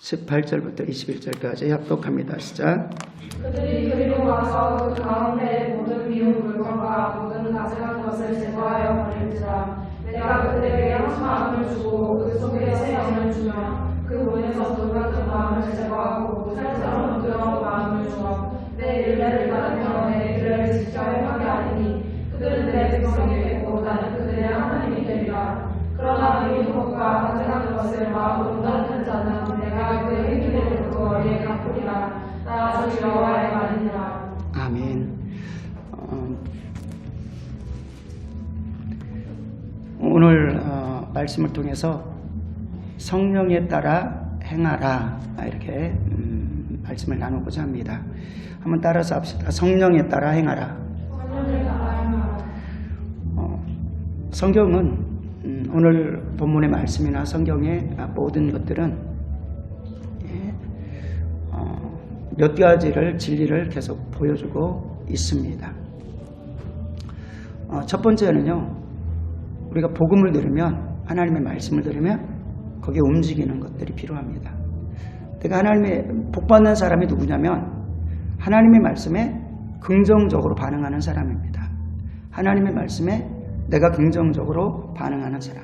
18절부터 21절까지 합독합니다. 시작. 그들이 그리로 와서 그 가운데 모든 미운 물건과 모든 나생한 것을 제거하여 버릴지라. 내가 그들에게 한 마음을 주고 그 속에 새 영을 주며 그 몸에서 돌같은 마음을 제거하고 살처럼 부드러운 마음을 주어 내 일례를 따르며 내 길을 지켜 행하게 하리니 그들은 내 백성이 되고 나는 그들의 하나님이 되리라. 그러나 미운 것과 나생한 것을 마음으로 따르는 자는 내가 그 행위를 듣고 어리에 갚으리라. 나 주 여호와의 말이니라. 아멘. 오늘 말씀을 통해서 성령에 따라 행하라 이렇게 말씀을 나누고자 합니다. 한번 따라서 합시다. 성령에 따라 행하라. 성경은 오늘 본문의 말씀이나 성경의 모든 것들은 몇 가지를 진리를 계속 보여주고 있습니다. 첫 번째는요, 우리가 복음을 들으면, 하나님의 말씀을 들으면 거기에 움직이는 것들이 필요합니다. 그러니까 하나님의 복받는 사람이 누구냐면 하나님의 말씀에 긍정적으로 반응하는 사람입니다. 하나님의 말씀에 내가 긍정적으로 반응하는 사람.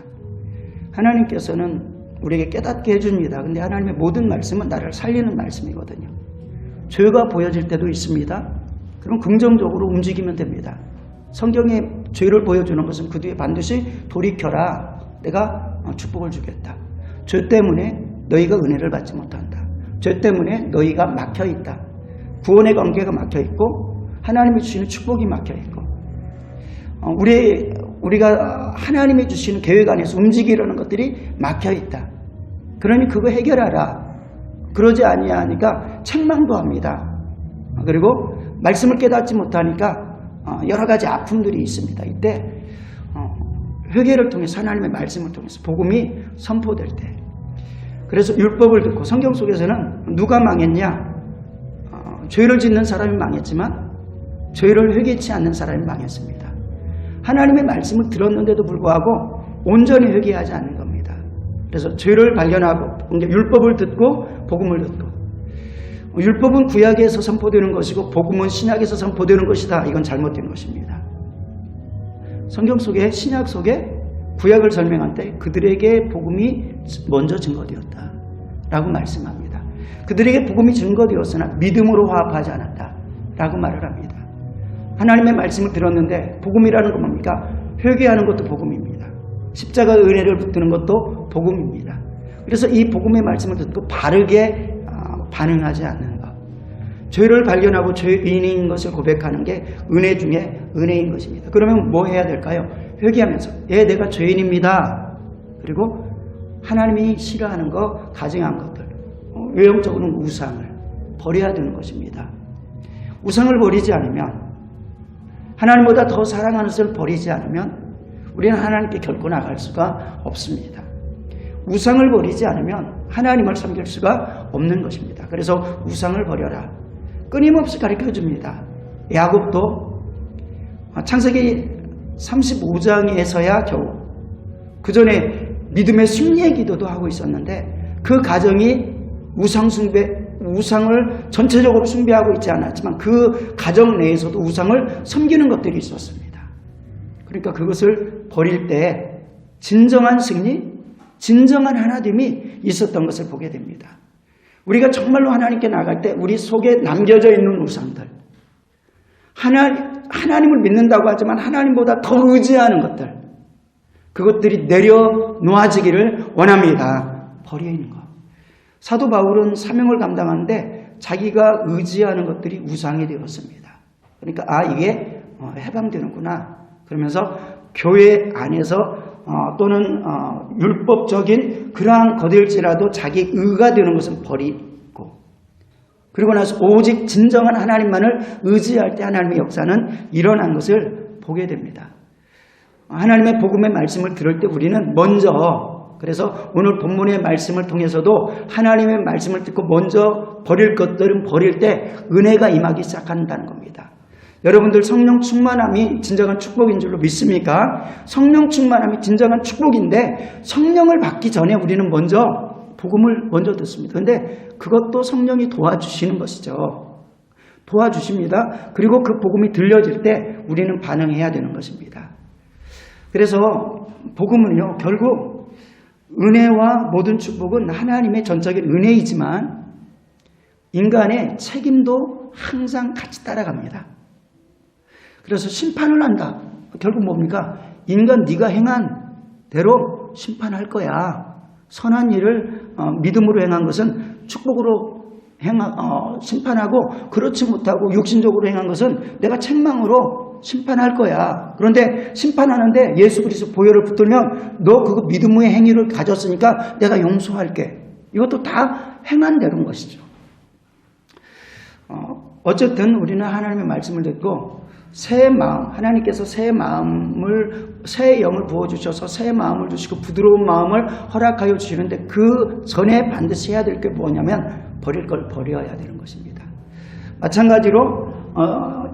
하나님께서는 우리에게 깨닫게 해줍니다. 근데 하나님의 모든 말씀은 나를 살리는 말씀이거든요. 죄가 보여질 때도 있습니다. 그럼 긍정적으로 움직이면 됩니다. 성경에 죄를 보여주는 것은 그 뒤에 반드시 돌이켜라. 내가 축복을 주겠다. 죄 때문에 너희가 은혜를 받지 못한다. 죄 때문에 너희가 막혀있다. 구원의 관계가 막혀있고 하나님이 주시는 축복이 막혀있고 우리가 하나님이 주시는 계획 안에서 움직이려는 것들이 막혀있다. 그러니 그거 해결하라. 그러지 아니하니까 책망도 합니다. 그리고 말씀을 깨닫지 못하니까 여러 가지 아픔들이 있습니다. 이때 회개를 통해서 하나님의 말씀을 통해서 복음이 선포될 때, 그래서 율법을 듣고 성경 속에서는 누가 망했냐? 죄를 짓는 사람이 망했지만 죄를 회개치 않는 사람이 망했습니다. 하나님의 말씀을 들었는데도 불구하고 온전히 회개하지 않는 겁니다. 그래서 죄를 발견하고 율법을 듣고 복음을 듣고, 율법은 구약에서 선포되는 것이고 복음은 신약에서 선포되는 것이다. 이건 잘못된 것입니다. 성경 속에, 신약 속에 구약을 설명할 때 그들에게 복음이 먼저 증거되었다 라고 말씀합니다. 그들에게 복음이 증거되었으나 믿음으로 화합하지 않았다 라고 말을 합니다. 하나님의 말씀을 들었는데 복음이라는 건 뭡니까? 회개하는 것도 복음입니다. 십자가의 은혜를 붙드는 것도 복음입니다. 그래서 이 복음의 말씀을 듣고 바르게 반응하지 않는 것, 죄를 발견하고 죄인인 것을 고백하는 게 은혜 중에 은혜인 것입니다. 그러면 뭐 해야 될까요? 회개하면서 내가 죄인입니다. 그리고 하나님이 싫어하는 것, 가증한 것들, 외형적으로는 우상을 버려야 되는 것입니다. 우상을 버리지 않으면, 하나님보다 더 사랑하는 것을 버리지 않으면 우리는 하나님께 결코 나갈 수가 없습니다. 우상을 버리지 않으면 하나님을 섬길 수가 없는 것입니다. 그래서 우상을 버려라. 끊임없이 가르쳐줍니다. 야곱도 창세기 35장에서야 겨우, 그 전에 믿음의 승리의 기도도 하고 있었는데 그 가정이 우상을 전체적으로 숭배하고 있지 않았지만 그 가정 내에서도 우상을 섬기는 것들이 있었습니다. 그러니까 그것을 버릴 때 진정한 승리, 진정한 하나됨이 있었던 것을 보게 됩니다. 우리가 정말로 하나님께 나갈 때 우리 속에 남겨져 있는 우상들, 하나님을 믿는다고 하지만 하나님보다 더 의지하는 것들, 그것들이 내려놓아지기를 원합니다. 버리는 것. 사도 바울은 사명을 감당하는데 자기가 의지하는 것들이 우상이 되었습니다. 그러니까 이게 해방되는구나. 그러면서 교회 안에서 또는 율법적인 그러한 것일지라도 자기 의가 되는 것은 버리고, 그리고 나서 오직 진정한 하나님만을 의지할 때 하나님의 역사는 일어난 것을 보게 됩니다. 하나님의 복음의 말씀을 들을 때 우리는 먼저, 그래서 오늘 본문의 말씀을 통해서도 하나님의 말씀을 듣고 먼저 버릴 것들은 버릴 때 은혜가 임하기 시작한다는 겁니다. 여러분들 성령 충만함이 진정한 축복인 줄로 믿습니까? 성령 충만함이 진정한 축복인데 성령을 받기 전에 우리는 먼저 복음을 먼저 듣습니다. 그런데 그것도 성령이 도와주시는 것이죠. 도와주십니다. 그리고 그 복음이 들려질 때 우리는 반응해야 되는 것입니다. 그래서 복음은요, 결국 은혜와 모든 축복은 하나님의 전적인 은혜이지만 인간의 책임도 항상 같이 따라갑니다. 그래서 심판을 한다. 결국 뭡니까? 인간 네가 행한 대로 심판할 거야. 선한 일을 믿음으로 행한 것은 축복으로 심판하고, 그렇지 못하고 육신적으로 행한 것은 내가 책망으로 심판할 거야. 그런데 심판하는데 예수 그리스도 보혈을 붙들면 너 그거 믿음의 행위를 가졌으니까 내가 용서할게. 이것도 다 행한 대로인 것이죠. 어쨌든 우리는 하나님의 말씀을 듣고 새 마음, 하나님께서 새 영을 부어주셔서 새 마음을 주시고 부드러운 마음을 허락하여 주시는데 그 전에 반드시 해야 될 게 뭐냐면 버릴 걸 버려야 되는 것입니다. 마찬가지로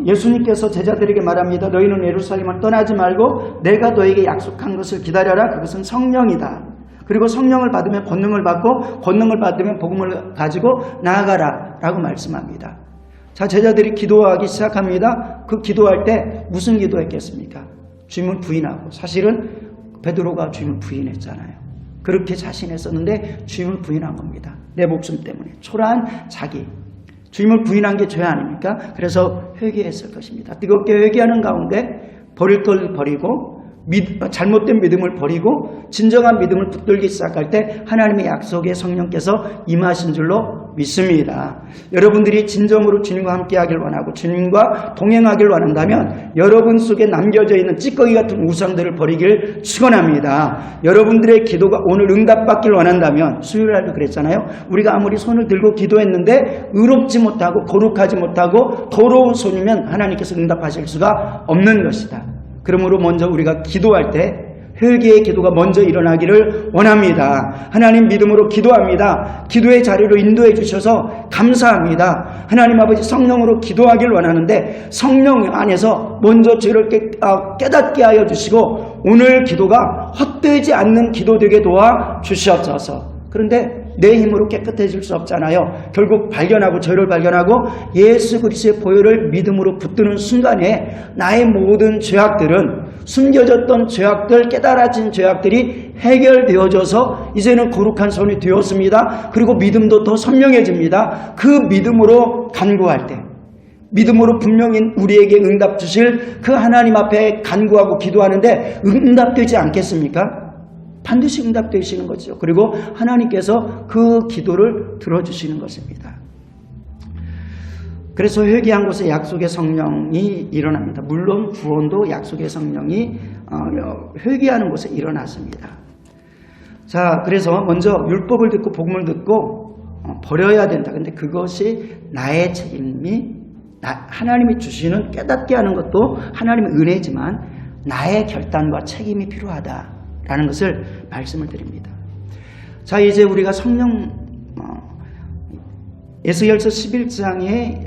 예수님께서 제자들에게 말합니다. 너희는 예루살렘을 떠나지 말고 내가 너에게 약속한 것을 기다려라. 그것은 성령이다. 그리고 성령을 받으면 권능을 받고 권능을 받으면 복음을 가지고 나아가라 라고 말씀합니다. 자, 제자들이 기도하기 시작합니다. 그 기도할 때 무슨 기도했겠습니까? 주님을 부인하고, 사실은 베드로가 주님을 부인했잖아요. 그렇게 자신했었는데 주님을 부인한 겁니다. 내 목숨 때문에 초라한 자기, 주님을 부인한 게 죄 아닙니까? 그래서 회개했을 것입니다. 뜨겁게 회개하는 가운데 버릴 걸 버리고 잘못된 믿음을 버리고 진정한 믿음을 붙들기 시작할 때 하나님의 약속의 성령께서 임하신 줄로 믿습니다. 여러분들이 진정으로 주님과 함께하길 원하고 주님과 동행하길 원한다면 여러분 속에 남겨져 있는 찌꺼기 같은 우상들을 버리길 축원합니다. 여러분들의 기도가 오늘 응답받길 원한다면, 수요일날도 그랬잖아요. 우리가 아무리 손을 들고 기도했는데 의롭지 못하고 거룩하지 못하고 더러운 손이면 하나님께서 응답하실 수가 없는 것이다. 그러므로 먼저 우리가 기도할 때 회개의 기도가 먼저 일어나기를 원합니다. 하나님 믿음으로 기도합니다. 기도의 자리로 인도해 주셔서 감사합니다. 하나님 아버지, 성령으로 기도하길 원하는데 성령 안에서 먼저 저를 깨닫게 하여 주시고 오늘 기도가 헛되지 않는 기도 되게 도와 주시옵소서. 그런데 내 힘으로 깨끗해질 수 없잖아요. 결국 발견하고 저를 발견하고 예수 그리스도의 보혈을 믿음으로 붙드는 순간에 나의 모든 죄악들은, 숨겨졌던 죄악들, 깨달아진 죄악들이 해결되어져서 이제는 거룩한 손이 되었습니다. 그리고 믿음도 더 선명해집니다. 그 믿음으로 간구할 때, 믿음으로 분명히 우리에게 응답 주실 그 하나님 앞에 간구하고 기도하는데 응답되지 않겠습니까? 반드시 응답되시는 거죠. 그리고 하나님께서 그 기도를 들어주시는 것입니다. 그래서 회개한 곳에 약속의 성령이 일어납니다. 물론 구원도 약속의 성령이 회개하는 곳에 일어났습니다. 자, 그래서 먼저 율법을 듣고 복음을 듣고 버려야 된다. 근데 그것이 나의 책임이, 하나님이 주시는 깨닫게 하는 것도 하나님의 은혜지만 나의 결단과 책임이 필요하다라는 것을 말씀을 드립니다. 자, 이제 우리가 성령 에스겔서 11장의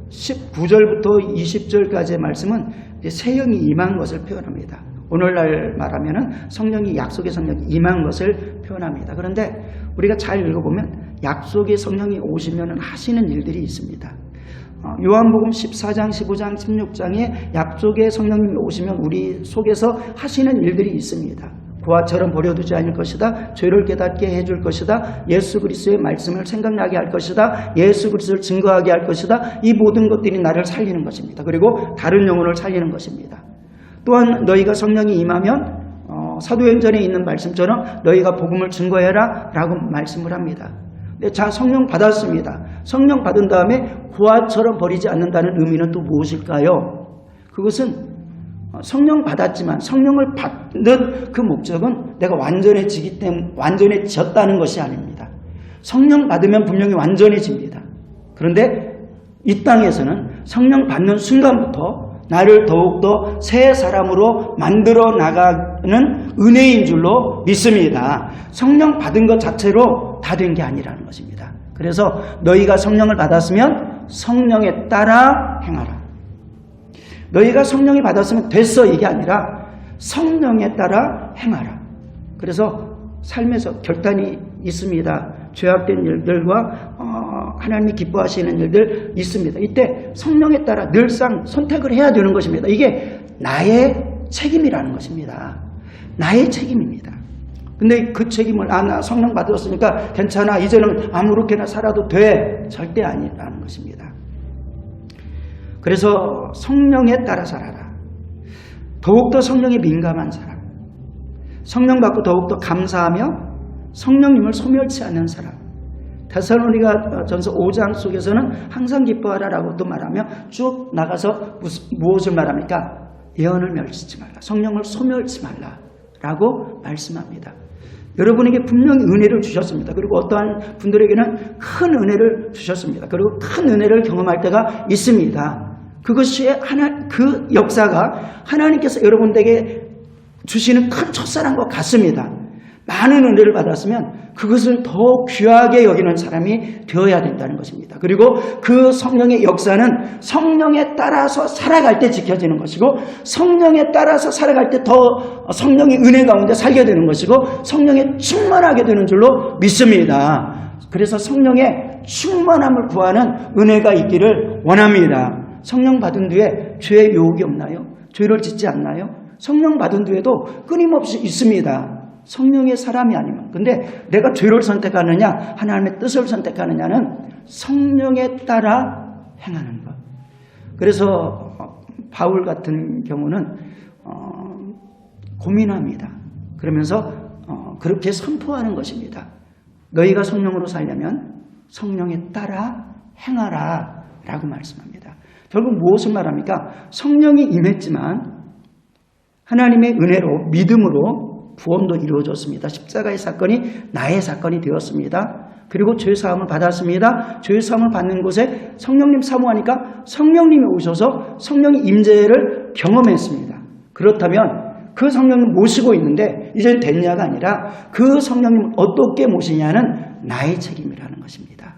19절부터 20절까지의 말씀은 새 영이 임한 것을 표현합니다. 오늘날 말하면 성령이, 약속의 성령이 임한 것을 표현합니다. 그런데 우리가 잘 읽어보면 약속의 성령이 오시면 하시는 일들이 있습니다. 요한복음 14장, 15장, 16장에 약속의 성령님이 오시면 우리 속에서 하시는 일들이 있습니다. 그와처럼 버려두지 않을 것이다. 죄를 깨닫게 해줄 것이다. 예수 그리스도의 말씀을 생각나게 할 것이다. 예수 그리스도를 증거하게 할 것이다. 이 모든 것들이 나를 살리는 것입니다. 그리고 다른 영혼을 살리는 것입니다. 또한 너희가 성령이 임하면 사도행전에 있는 말씀처럼 너희가 복음을 증거해라 라고 말씀을 합니다. 자, 성령 받았습니다. 성령 받은 다음에 그와처럼 버리지 않는다는 의미는 또 무엇일까요? 그것은 성령 받았지만 성령을 받는 그 목적은 내가 완전해지기 때문에 완전해졌다는 것이 아닙니다. 성령 받으면 분명히 완전해집니다. 그런데 이 땅에서는 성령 받는 순간부터 나를 더욱더 새 사람으로 만들어 나가는 은혜인 줄로 믿습니다. 성령 받은 것 자체로 다 된 게 아니라는 것입니다. 그래서 너희가 성령을 받았으면 성령에 따라 행하라. 너희가 성령이 받았으면 됐어, 이게 아니라 성령에 따라 행하라. 그래서 삶에서 결단이 있습니다. 죄악된 일들과 하나님이 기뻐하시는 일들 있습니다. 이때 성령에 따라 늘상 선택을 해야 되는 것입니다. 이게 나의 책임이라는 것입니다. 나의 책임입니다. 근데 그 책임을 나 성령 받았으니까 괜찮아, 이제는 아무렇게나 살아도 돼, 절대 아니라는 것입니다. 그래서 성령에 따라 살아라. 더욱더 성령에 민감한 사람, 성령 받고 더욱더 감사하며 성령님을 소멸치 않는 사람. 데살로니가 전서 5장 속에서는 항상 기뻐하라라고 또 말하며 쭉 나가서 무엇을 말합니까? 예언을 멸치지 말라, 성령을 소멸치 말라라고 말씀합니다. 여러분에게 분명히 은혜를 주셨습니다. 그리고 어떠한 분들에게는 큰 은혜를 주셨습니다. 그리고 큰 은혜를 경험할 때가 있습니다. 그것이 그 역사가 하나님께서 여러분에게 주시는 큰 첫사랑과 같습니다. 많은 은혜를 받았으면 그것을 더 귀하게 여기는 사람이 되어야 된다는 것입니다. 그리고 그 성령의 역사는 성령에 따라서 살아갈 때 지켜지는 것이고, 성령에 따라서 살아갈 때 더 성령의 은혜 가운데 살게 되는 것이고, 성령에 충만하게 되는 줄로 믿습니다. 그래서 성령의 충만함을 구하는 은혜가 있기를 원합니다. 성령 받은 뒤에 죄의 유혹이 없나요? 죄를 짓지 않나요? 성령 받은 뒤에도 끊임없이 있습니다. 성령의 사람이 아니면. 근데 내가 죄를 선택하느냐 하나님의 뜻을 선택하느냐는 성령에 따라 행하는 것. 그래서 바울 같은 경우는 고민합니다. 그러면서 그렇게 선포하는 것입니다. 너희가 성령으로 살려면 성령에 따라 행하라 라고 말씀합니다. 결국 무엇을 말합니까? 성령이 임했지만 하나님의 은혜로 믿음으로 구원도 이루어졌습니다. 십자가의 사건이 나의 사건이 되었습니다. 그리고 죄사함을 받았습니다. 죄사함을 받는 곳에 성령님 사모하니까 성령님이 오셔서 성령의 임재를 경험했습니다. 그렇다면 그 성령님 모시고 있는데 이제는 됐냐가 아니라 그 성령님을 어떻게 모시냐는 나의 책임이라는 것입니다.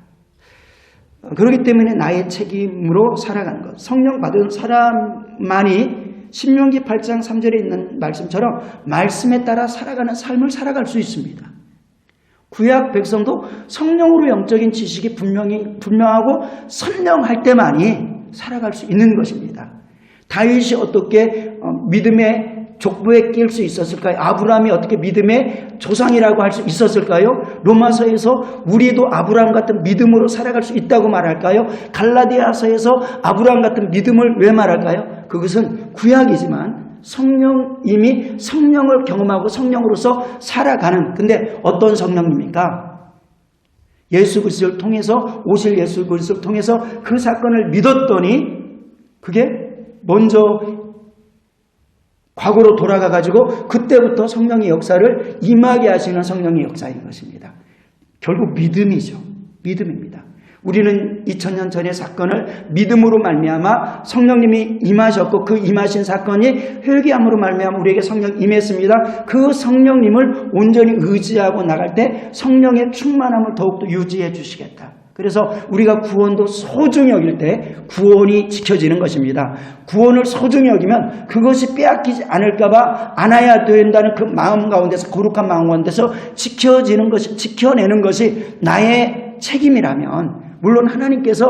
그렇기 때문에 나의 책임으로 살아가는 것. 성령 받은 사람만이 신명기 8장 3절에 있는 말씀처럼 말씀에 따라 살아가는 삶을 살아갈 수 있습니다. 구약 백성도 성령으로 영적인 지식이 분명하고 선명할 때만이 살아갈 수 있는 것입니다. 다윗이 어떻게 믿음의 족보에 끼일 수 있었을까요? 아브라함이 어떻게 믿음의 조상이라고 할 수 있었을까요? 로마서에서 우리도 아브라함 같은 믿음으로 살아갈 수 있다고 말할까요? 갈라디아서에서 아브라함 같은 믿음을 왜 말할까요? 그것은 구약이지만 성령님이 성령을 경험하고 성령으로서 살아가는, 근데 어떤 성령입니까? 예수 그리스도를 통해서, 오실 예수 그리스도를 통해서 그 사건을 믿었더니 그게 먼저 과거로 돌아가가지고 그때부터 성령의 역사를 임하게 하시는 성령의 역사인 것입니다. 결국 믿음이죠. 믿음입니다. 우리는 2000년 전의 사건을 믿음으로 말미암아 성령님이 임하셨고 그 임하신 사건이 회개함으로 말미암아 우리에게 성령 임했습니다. 그 성령님을 온전히 의지하고 나갈 때 성령의 충만함을 더욱더 유지해 주시겠다. 그래서 우리가 구원도 소중히 여길 때 구원이 지켜지는 것입니다. 구원을 소중히 여기면 그것이 빼앗기지 않을까봐 안아야 된다는 그 마음 가운데서, 거룩한 마음 가운데서 지켜내는 것이 나의 책임이라면, 물론 하나님께서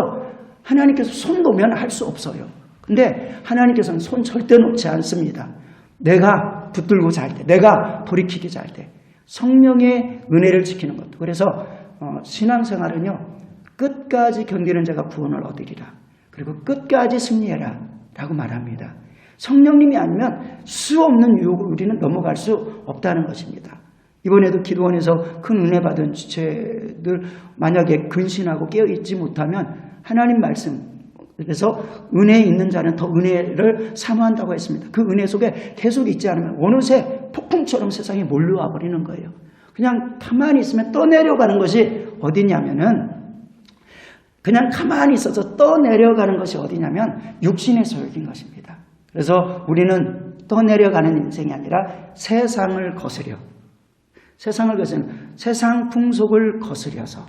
손 놓으면 할 수 없어요. 근데 하나님께서는 손 절대 놓지 않습니다. 내가 붙들고 잘 때, 내가 돌이키기 잘 때, 성령의 은혜를 지키는 것도. 그래서 신앙생활은요, 끝까지 견디는 자가 구원을 얻으리라. 그리고 끝까지 승리해라 라고 말합니다. 성령님이 아니면 수 없는 유혹을 우리는 넘어갈 수 없다는 것입니다. 이번에도 기도원에서 큰 은혜 받은 지체들 만약에 근신하고 깨어있지 못하면 하나님 말씀, 그래서 은혜에 있는 자는 더 은혜를 사모한다고 했습니다. 그 은혜 속에 계속 있지 않으면 어느새 폭풍처럼 세상에 몰려와 버리는 거예요. 그냥 가만히 있으면 떠내려가는 것이 어디냐면은, 그냥 가만히 있어서 떠내려가는 것이 어디냐면 육신의 소욕인 것입니다. 그래서 우리는 떠내려가는 인생이 아니라 세상 풍속을 거스려서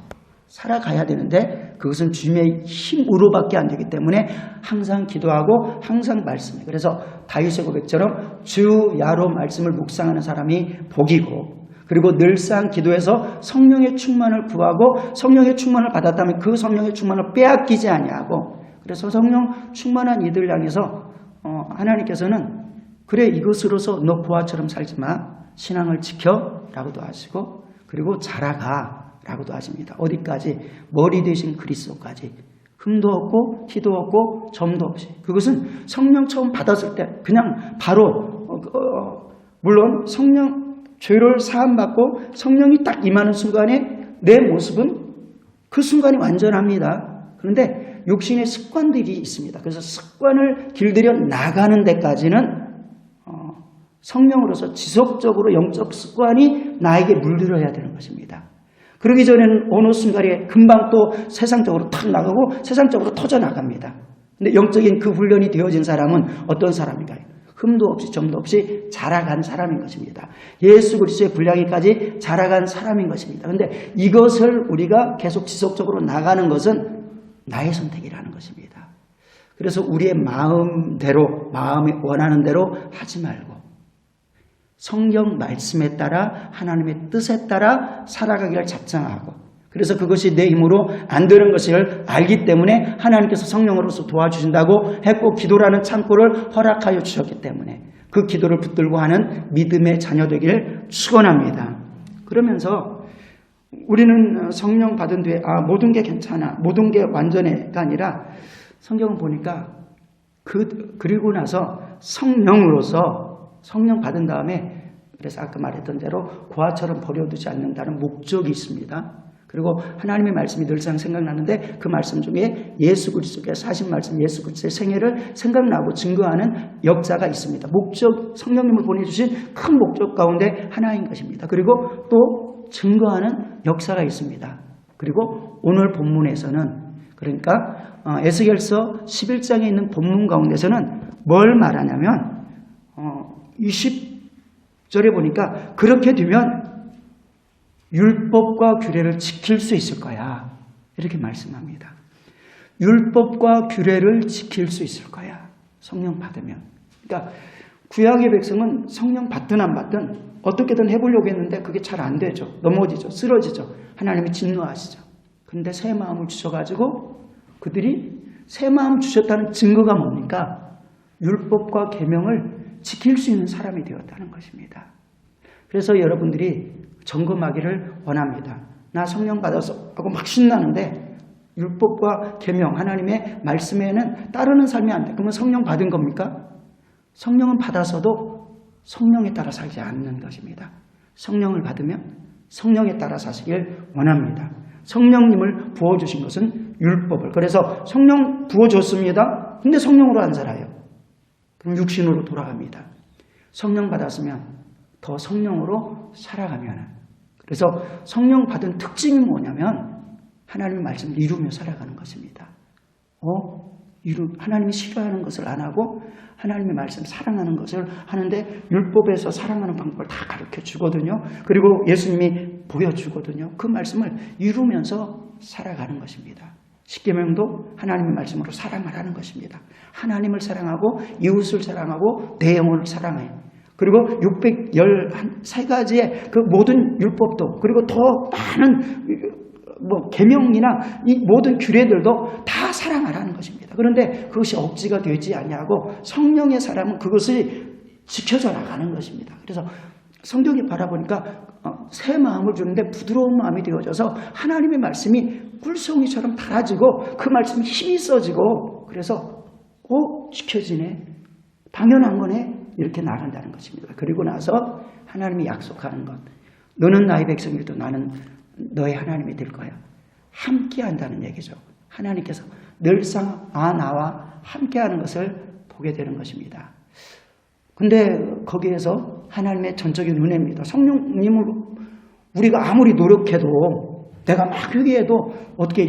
살아가야 되는데, 그것은 주님의 힘으로밖에 안 되기 때문에 항상 기도하고 항상 말씀해. 그래서 다윗의 고백처럼 주 야로 말씀을 묵상하는 사람이 복이고, 그리고 늘상 기도해서 성령의 충만을 구하고 성령의 충만을 받았다면 그 성령의 충만을 빼앗기지 아니하고 그래서 성령 충만한 이들을 향해서 하나님께서는 그래 이것으로서 너 부하처럼 살지 마. 신앙을 지켜 라고도 하시고 그리고 자라가 라고도 하십니다. 어디까지? 머리 대신 그리스도까지. 흠도 없고 티도 없고 점도 없이. 그것은 성령 처음 받았을 때 그냥 바로 물론 성령 죄를 사함받고 성령이 딱 임하는 순간에 내 모습은 그 순간이 완전합니다. 그런데 육신의 습관들이 있습니다. 그래서 습관을 길들여 나가는 데까지는 성령으로서 지속적으로 영적 습관이 나에게 물들어야 되는 것입니다. 그러기 전에는 어느 순간에 금방 또 세상적으로 탁 나가고 세상적으로 터져 나갑니다. 근데 영적인 그 훈련이 되어진 사람은 어떤 사람인가요? 흠도 없이 점도 없이 자라간 사람인 것입니다. 예수 그리스도의 분량에까지 자라간 사람인 것입니다. 그런데 이것을 우리가 계속 지속적으로 나가는 것은 나의 선택이라는 것입니다. 그래서 우리의 마음대로 마음이 원하는 대로 하지 말고 성경 말씀에 따라 하나님의 뜻에 따라 살아가기를 작정하고 그래서 그것이 내 힘으로 안 되는 것을 알기 때문에 하나님께서 성령으로서 도와주신다고 했고 기도라는 창고를 허락하여 주셨기 때문에 그 기도를 붙들고 하는 믿음의 자녀 되기를 축원합니다. 그러면서 우리는 성령 받은 뒤에 모든 게 괜찮아 모든 게 완전해가 아니라 성경을 보니까 그리고 나서 성령으로서 성령 받은 다음에 그래서 아까 말했던 대로 고아처럼 버려두지 않는다는 목적이 있습니다. 그리고 하나님의 말씀이 늘상 생각나는데 그 말씀 중에 예수 그리스도께서 하신 말씀 예수 그리스도의 생애를 생각나고 증거하는 역사가 있습니다. 목적 성령님을 보내주신 큰 목적 가운데 하나인 것입니다. 그리고 또 증거하는 역사가 있습니다. 그리고 오늘 본문에서는 그러니까 에스겔서 11장에 있는 본문 가운데서는 뭘 말하냐면 20절에 보니까 그렇게 되면 율법과 규례를 지킬 수 있을 거야. 이렇게 말씀합니다. 율법과 규례를 지킬 수 있을 거야. 성령 받으면. 그러니까 구약의 백성은 성령 받든 안 받든 어떻게든 해보려고 했는데 그게 잘 안 되죠. 넘어지죠. 쓰러지죠. 하나님이 진노하시죠. 그런데 새 마음을 주셔가지고 그들이 새 마음 주셨다는 증거가 뭡니까? 율법과 계명을 지킬 수 있는 사람이 되었다는 것입니다. 그래서 여러분들이 점검하기를 원합니다. 나 성령 받아서 하고 막 신나는데 율법과 계명 하나님의 말씀에는 따르는 삶이 안 돼. 그러면 성령 받은 겁니까? 성령은 받아서도 성령에 따라 살지 않는 것입니다. 성령을 받으면 성령에 따라 사시길 원합니다. 성령님을 부어주신 것은 율법을. 그래서 성령 부어줬습니다. 근데 성령으로 안 살아요. 그럼 육신으로 돌아갑니다. 성령 받았으면 더 성령으로 살아가면 그래서 성령 받은 특징이 뭐냐면 하나님의 말씀을 이루며 살아가는 것입니다. 하나님이 싫어하는 것을 안 하고 하나님의 말씀 사랑하는 것을 하는데 율법에서 사랑하는 방법을 다 가르쳐 주거든요. 그리고 예수님이 보여주거든요. 그 말씀을 이루면서 살아가는 것입니다. 십계명도 하나님의 말씀으로 사랑을 하는 것입니다. 하나님을 사랑하고 이웃을 사랑하고 내 영혼을 사랑해요. 그리고 613가지의 그 모든 율법도 그리고 더 많은 계명이나 이 모든 규례들도 다 사랑하라는 것입니다. 그런데 그것이 억지가 되지 아니하고 성령의 사람은 그것을 지켜져 나가는 것입니다. 그래서 성경이 바라보니까 새 마음을 주는데 부드러운 마음이 되어져서 하나님의 말씀이 꿀송이처럼 달아지고 그 말씀이 힘이 써지고 그래서 지켜지네. 당연한 거네. 이렇게 나간다는 것입니다. 그리고 나서 하나님이 약속하는 것. 너는 나의 백성이도 나는 너의 하나님이 될 거야. 함께 한다는 얘기죠. 하나님께서 늘상 나와 함께 하는 것을 보게 되는 것입니다. 근데 거기에서 하나님의 전적인 은혜입니다. 성령님을 우리가 아무리 노력해도 내가 막 회개해도 어떻게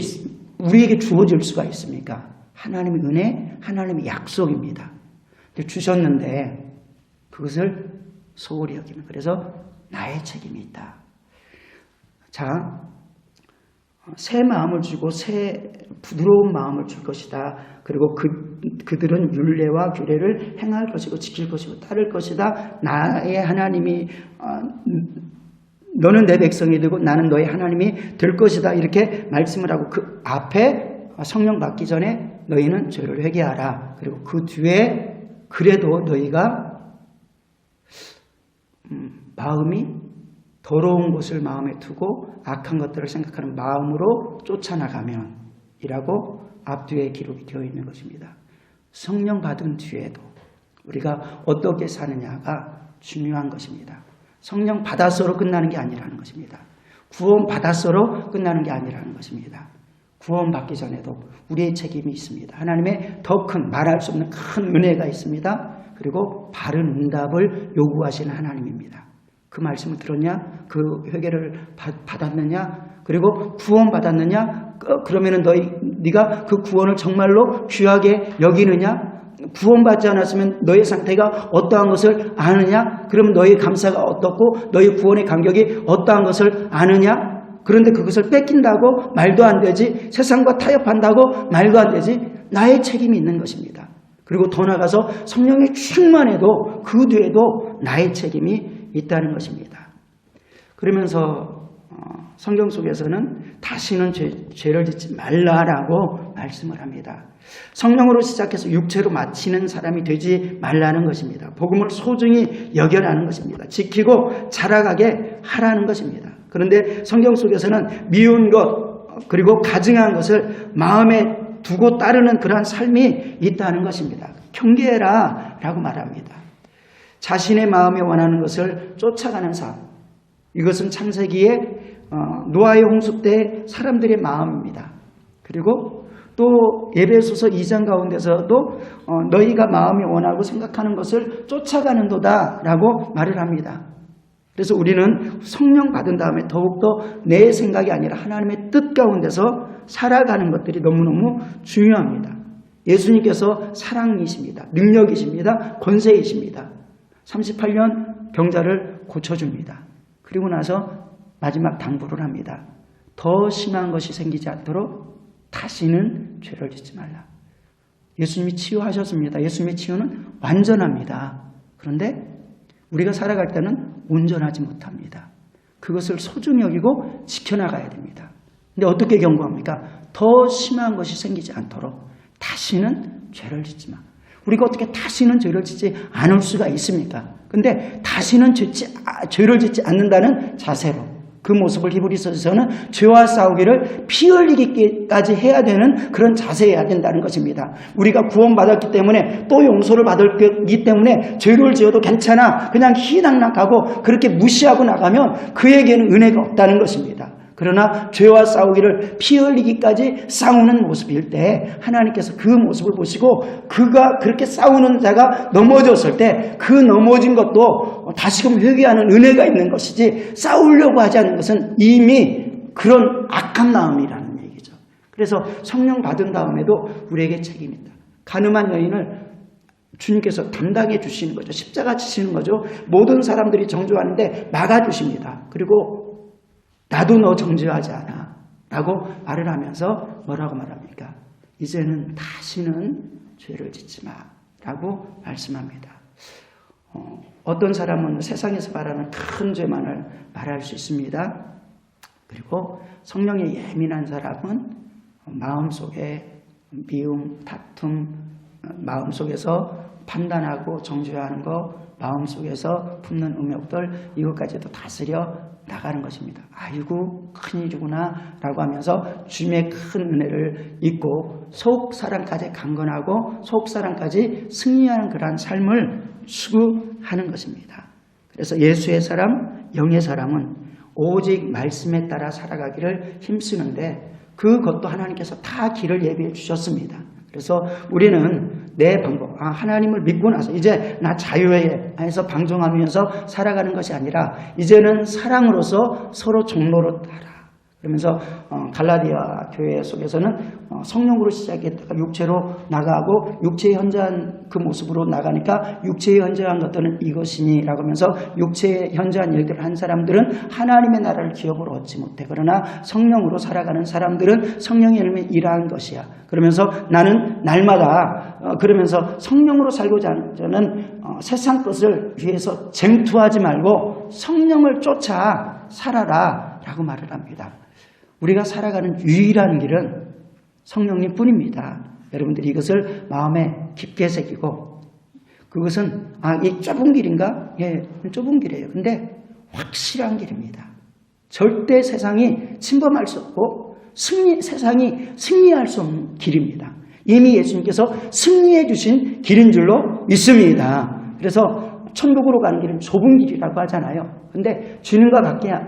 우리에게 주어질 수가 있습니까? 하나님의 은혜, 하나님의 약속입니다. 주셨는데 그것을 소홀히 여기면 그래서 나의 책임이 있다. 자, 새 마음을 주고 새 부드러운 마음을 줄 것이다. 그리고 그들은 율례와 규례를 행할 것이고 지킬 것이고 따를 것이다. 나의 하나님이 너는 내 백성이 되고 나는 너의 하나님이 될 것이다. 이렇게 말씀을 하고 그 앞에 성령 받기 전에 너희는 죄를 회개하라. 그리고 그 뒤에 그래도 너희가 마음이 더러운 것을 마음에 두고 악한 것들을 생각하는 마음으로 쫓아나가면 이라고 앞뒤에 기록이 되어 있는 것입니다. 성령 받은 뒤에도 우리가 어떻게 사느냐가 중요한 것입니다. 성령 받아서로 끝나는 게 아니라는 것입니다. 구원 받아서로 끝나는 게 아니라는 것입니다. 구원 받기 전에도 우리의 책임이 있습니다. 하나님의 더 큰 말할 수 없는 큰 은혜가 있습니다. 그리고 바른 응답을 요구하시는 하나님입니다. 그 말씀을 들었냐? 그 회개를 받았느냐? 그리고 구원 받았느냐? 그러면은 네가 그 구원을 정말로 귀하게 여기느냐? 구원받지 않았으면 너의 상태가 어떠한 것을 아느냐? 그러면 너의 감사가 어떻고 너의 구원의 간격이 어떠한 것을 아느냐? 그런데 그것을 뺏긴다고 말도 안 되지. 세상과 타협한다고 말도 안 되지. 나의 책임이 있는 것입니다. 그리고 더 나아가서 성령의 충만해도 그 뒤에도 나의 책임이 있다는 것입니다. 그러면서 성경 속에서는 다시는 죄를 짓지 말라라고 말씀을 합니다. 성령으로 시작해서 육체로 마치는 사람이 되지 말라는 것입니다. 복음을 소중히 여겨라는 것입니다. 지키고 자라가게 하라는 것입니다. 그런데 성경 속에서는 미운 것 그리고 가증한 것을 마음에 두고 따르는 그러한 삶이 있다는 것입니다. 경계해라 라고 말합니다. 자신의 마음에 원하는 것을 쫓아가는 삶. 이것은 창세기에 노아의 홍수 때 사람들의 마음입니다. 그리고 또 에베소서 2장 가운데서도 너희가 마음이 원하고 생각하는 것을 쫓아가는 도다 라고 말을 합니다. 그래서 우리는 성령 받은 다음에 더욱더 내 생각이 아니라 하나님의 뜻 가운데서 살아가는 것들이 너무너무 중요합니다. 예수님께서 사랑이십니다. 능력이십니다. 권세이십니다. 38년 병자를 고쳐줍니다. 그리고 나서 마지막 당부를 합니다. 더 심한 것이 생기지 않도록 다시는 죄를 짓지 말라. 예수님이 치유하셨습니다. 예수님의 치유는 완전합니다. 그런데 우리가 살아갈 때는 온전하지 못합니다. 그것을 소중히 여기고 지켜나가야 됩니다. 근데 어떻게 경고합니까? 더 심한 것이 생기지 않도록 다시는 죄를 짓지 마. 우리가 어떻게 다시는 죄를 짓지 않을 수가 있습니까? 근데 다시는 죄를 짓지 않는다는 자세로 그 모습을 히브리서에서는 죄와 싸우기를 피 흘리기까지 해야 되는 그런 자세여야 된다는 것입니다. 우리가 구원받았기 때문에 또 용서를 받았기 때문에 죄를 지어도 괜찮아 그냥 희낙낙하고 그렇게 무시하고 나가면 그에게는 은혜가 없다는 것입니다. 그러나 죄와 싸우기를 피 흘리기까지 싸우는 모습일 때 하나님께서 그 모습을 보시고 그가 그렇게 싸우는 자가 넘어졌을 때 그 넘어진 것도 다시금 회개하는 은혜가 있는 것이지 싸우려고 하지 않는 것은 이미 그런 악한 마음이라는 얘기죠. 그래서 성령 받은 다음에도 우리에게 책임이 있다. 가늠한 여인을 주님께서 담당해 주시는 거죠. 십자가 지시는 거죠. 모든 사람들이 정죄하는데 막아주십니다. 그리고 나도 너 정죄하지 않아 라고 말을 하면서 뭐라고 말합니까? 이제는 다시는 죄를 짓지 마 라고 말씀합니다. 어떤 사람은 세상에서 말하는 큰 죄만을 말할 수 있습니다. 그리고 성령에 예민한 사람은 마음속에 미움, 다툼, 마음속에서 판단하고 정죄하는 거, 마음속에서 품는 음욕들 이것까지도 다스려 나가는 것입니다. 아이고 큰일이구나 라고 하면서 주님의 큰 은혜를 잊고 속사랑까지 강건하고 속사랑까지 승리하는 그러한 삶을 추구하는 것입니다. 그래서 예수의 사람, 영의 사람은 오직 말씀에 따라 살아가기를 힘쓰는데 그것도 하나님께서 다 길을 예비해 주셨습니다. 그래서 우리는 내 방법, 하나님을 믿고 나서 이제 나 자유해 해서 방종하면서 살아가는 것이 아니라 이제는 사랑으로서 서로 종로로 따라. 그러면서 갈라디아 교회 속에서는 성령으로 시작했다가 육체로 나가고 육체의 현저한 그 모습으로 나가니까 육체의 현저한 것들은 이것이니라고 하면서 육체의 현저한 일들을 한 사람들은 하나님의 나라를 기업으로 얻지 못해. 그러나 성령으로 살아가는 사람들은 성령의 열매 일하는 것이야. 그러면서 나는 날마다 그러면서 성령으로 살고자 하는 저는 세상 것을 위해서 쟁투하지 말고 성령을 쫓아 살아라 라고 말을 합니다. 우리가 살아가는 유일한 길은 성령님 뿐입니다. 여러분들이 이것을 마음에 깊게 새기고 그것은 이 좁은 길인가? 예, 좁은 길이에요. 근데 확실한 길입니다. 절대 세상이 침범할 수 없고 세상이 승리할 수 없는 길입니다. 이미 예수님께서 승리해 주신 길인 줄로 믿습니다. 그래서 천국으로 가는 길은 좁은 길이라고 하잖아요. 근데 주님과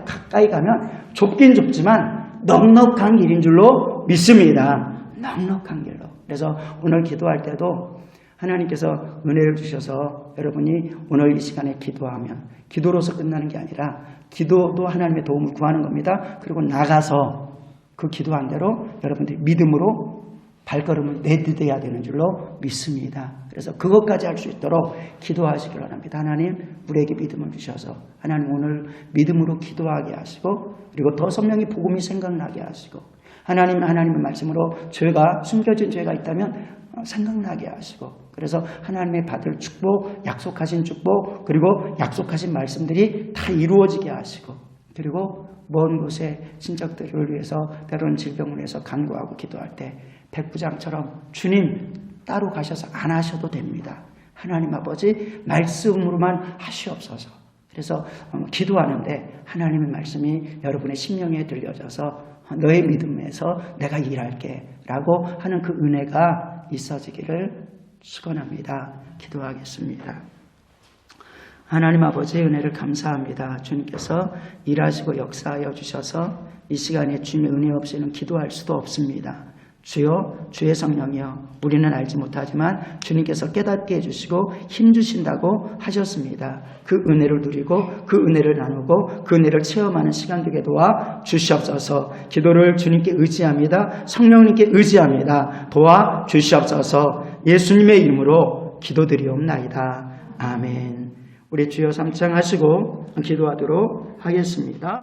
가까이 가면 좁긴 좁지만 넉넉한 길인 줄로 믿습니다. 넉넉한 길로. 그래서 오늘 기도할 때도 하나님께서 은혜를 주셔서 여러분이 오늘 이 시간에 기도하면 기도로서 끝나는 게 아니라 기도도 하나님의 도움을 구하는 겁니다. 그리고 나가서 그 기도한 대로 여러분들이 믿음으로 발걸음을 내딛어야 되는 줄로 믿습니다. 그래서 그것까지 할 수 있도록 기도하시기 바랍니다. 하나님 우리에게 믿음을 주셔서 하나님 오늘 믿음으로 기도하게 하시고 그리고 더 선명히 복음이 생각나게 하시고 하나님의 말씀으로 죄가 숨겨진 죄가 있다면 생각나게 하시고 그래서 하나님의 받을 축복, 약속하신 축복 그리고 약속하신 말씀들이 다 이루어지게 하시고 그리고 먼 곳에 친척들을 위해서 때로는 질병을 위해서 간구하고 기도할 때 백부장처럼 주님 따로 가셔서 안 하셔도 됩니다. 하나님 아버지 말씀으로만 하시옵소서. 그래서 기도하는데 하나님의 말씀이 여러분의 심령에 들려져서 너의 믿음에서 내가 일할게 라고 하는 그 은혜가 있어지기를 축원합니다. 기도하겠습니다. 하나님 아버지의 은혜를 감사합니다. 주님께서 일하시고 역사하여 주셔서 이 시간에 주님의 은혜 없이는 기도할 수도 없습니다. 주여 주의 성령이여 우리는 알지 못하지만 주님께서 깨닫게 해주시고 힘주신다고 하셨습니다. 그 은혜를 누리고 그 은혜를 나누고 그 은혜를 체험하는 시간 되게 도와 주시옵소서. 기도를 주님께 의지합니다. 성령님께 의지합니다. 도와 주시옵소서. 예수님의 이름으로 기도드리옵나이다. 아멘. 우리 주여 삼창하시고 기도하도록 하겠습니다.